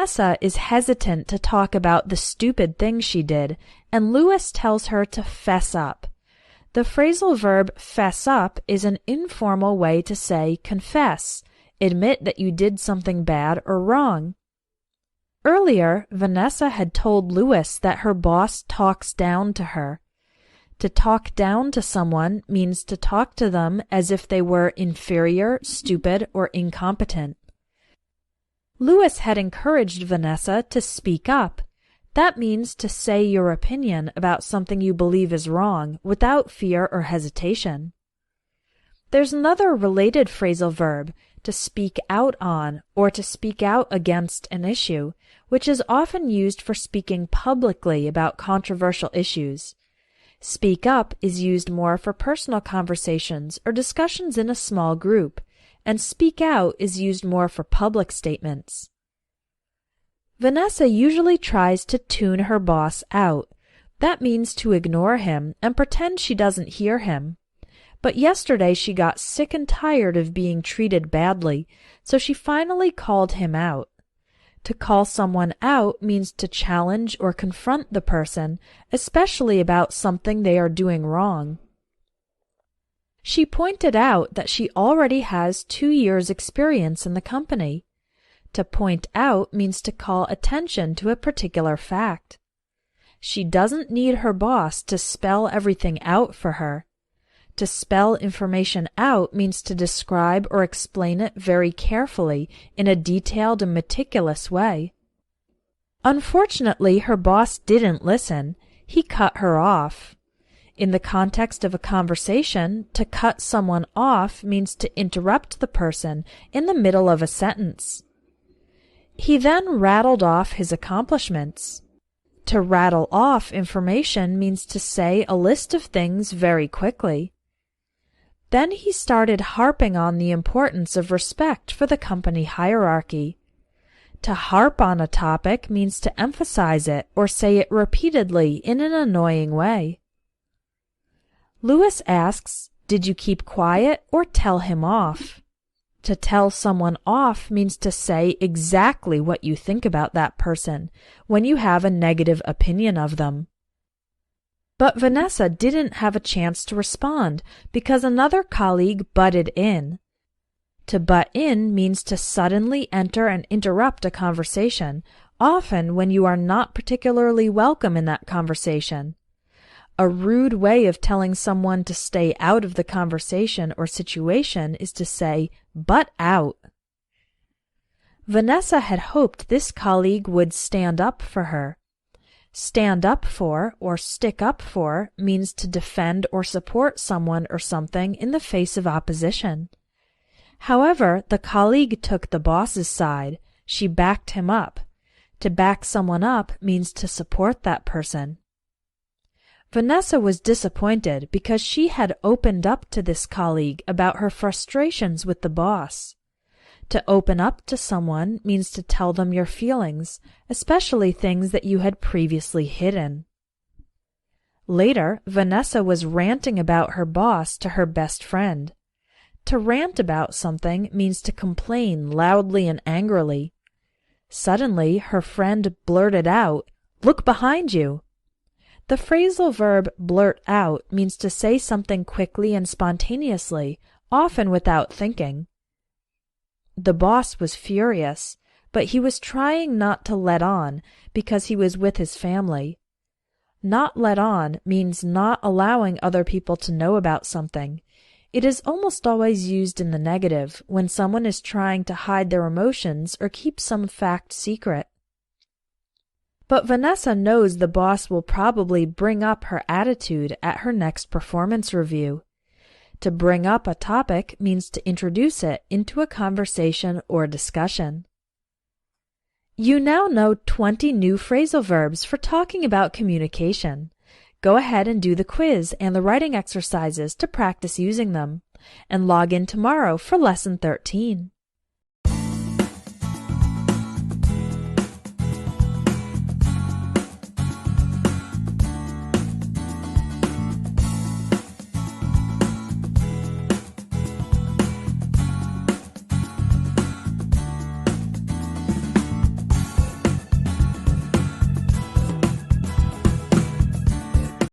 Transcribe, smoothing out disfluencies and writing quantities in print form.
Vanessa is hesitant to talk about the stupid things she did, and Louis tells her to fess up. The phrasal verb fess up is an informal way to say confess, admit that you did something bad or wrong. Earlier, Vanessa had told Louis that her boss talks down to her. To talk down to someone means to talk to them as if they were inferior, stupid, or incompetent. Louis had encouraged Vanessa to speak up. That means to say your opinion about something you believe is wrong without fear or hesitation. There's another related phrasal verb, to speak out on or to speak out against an issue, which is often used for speaking publicly about controversial issues. Speak up is used more for personal conversations or discussions in a small group, and speak out is used more for public statements. Vanessa usually tries to tune her boss out. That means to ignore him and pretend she doesn't hear him. But yesterday she got sick and tired of being treated badly, so she finally called him out. To call someone out means to challenge or confront the person, especially about something they are doing wrong. She pointed out that she already has 2 years' experience in the company. To point out means to call attention to a particular fact. She doesn't need her boss to spell everything out for her. To spell information out means to describe or explain it very carefully in a detailed and meticulous way. Unfortunately, her boss didn't listen. He cut her off. In the context of a conversation, to cut someone off means to interrupt the person in the middle of a sentence. He then rattled off his accomplishments. To rattle off information means to say a list of things very quickly. Then he started harping on the importance of respect for the company hierarchy. To harp on a topic means to emphasize it or say it repeatedly in an annoying way. Louis asks, "Did you keep quiet or tell him off?" To tell someone off means to say exactly what you think about that person when you have a negative opinion of them. But Vanessa didn't have a chance to respond because another colleague butted in. To butt in means to suddenly enter and interrupt a conversation, often when you are not particularly welcome in that conversation. A rude way of telling someone to stay out of the conversation or situation is to say, "Butt out." Vanessa had hoped this colleague would stand up for her. Stand up for or stick up for means to defend or support someone or something in the face of opposition. However, the colleague took the boss's side. She backed him up. To back someone up means to support that person. Vanessa was disappointed because she had opened up to this colleague about her frustrations with the boss. To open up to someone means to tell them your feelings, especially things that you had previously hidden. Later, Vanessa was ranting about her boss to her best friend. To rant about something means to complain loudly and angrily. Suddenly, her friend blurted out, "Look behind you!" The phrasal verb blurt out means to say something quickly and spontaneously, often without thinking. The boss was furious, but he was trying not to let on because he was with his family. Not let on means not allowing other people to know about something. It is almost always used in the negative when someone is trying to hide their emotions or keep some fact secret. But Vanessa knows the boss will probably bring up her attitude at her next performance review. To bring up a topic means to introduce it into a conversation or discussion. You now know 20 new phrasal verbs for talking about communication. Go ahead and do the quiz and the writing exercises to practice using them, and log in tomorrow for Lesson 13.